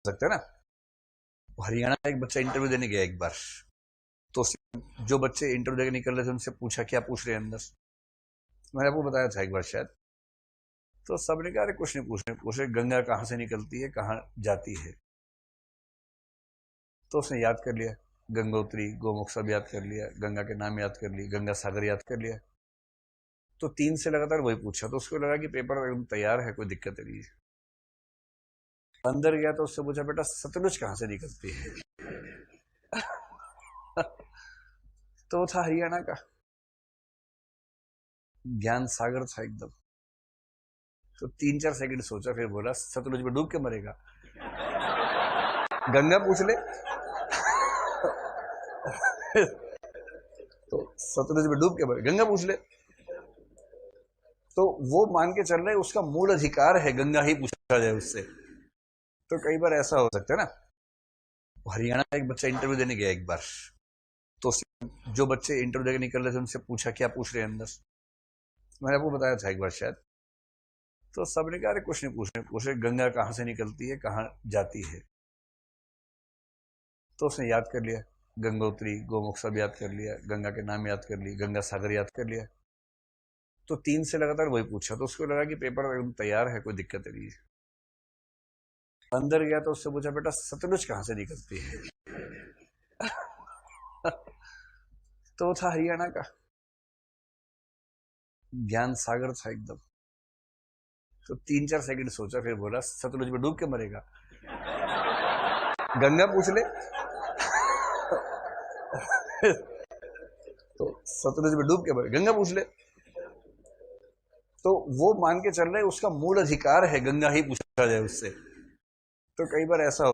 सकते हैं ना। हरियाणा में एक बच्चा इंटरव्यू देने गया एक बार, तो जो बच्चे इंटरव्यू देने निकल रहे थे उनसे पूछा क्या पूछ रहे हैं अंदर। मैंने आपको बताया था एक बार शायद। तो सबने कहा अरे कुछ नहीं पूछ रहे गंगा कहाँ से निकलती है, कहाँ जाती है। तो उसने याद कर लिया, गंगोत्री गोमुख सब याद कर लिया, गंगा के नाम याद कर लिए, गंगा सागर याद कर लिया। तो 3 से लगातार वही पूछा, तो उसको लगा कि पेपर एकदम तैयार है, कोई दिक्कत नहीं है। अंदर गया तो उससे पूछा बेटा सतलुज कहाँ से निकलती है। तो वो था हरियाणा का, ज्ञान सागर था एकदम। तो 3-4 सेकंड सोचा, फिर बोला सतलुज में डूब के मरेगा, गंगा पूछ ले। तो सतलुज में डूब के मरेगा, गंगा पूछ ले। तो वो मान के चल रहे उसका मूल अधिकार है गंगा ही पूछा जाए उससे। तो कई बार ऐसा हो सकता है ना। हरियाणा में एक बच्चा इंटरव्यू देने गया एक बार, तो जो बच्चे इंटरव्यू देने निकल रहे थे उनसे पूछा क्या पूछ रहे हैं अंदर। मैंने आपको बताया था एक बार शायद। तो सबने कहा अरे कुछ नहीं पूछ रहे गंगा कहाँ से निकलती है, कहाँ जाती है। तो उसने याद कर लिया, गंगोत्री गोमुख सब याद कर लिया, गंगा के नाम याद कर लिए, गंगा सागर याद कर लिया। तो 3 से लगातार वही पूछा, तो उसको लगा कि पेपर एकदम तैयार है, कोई दिक्कत नहीं है। अंदर गया तो उससे पूछा बेटा सतलुज कहाँ से निकलती है। तो वो था हरियाणा का, ज्ञान सागर था एकदम। तो 3-4 सेकंड सोचा, फिर बोला सतलुज में डूब के मरेगा, गंगा पूछ ले। तो सतलुज में डूब के मरेगा, गंगा पूछ ले। तो वो मान के चल रहे उसका मूल अधिकार है गंगा ही पूछा जाए उससे। तो कई बार ऐसा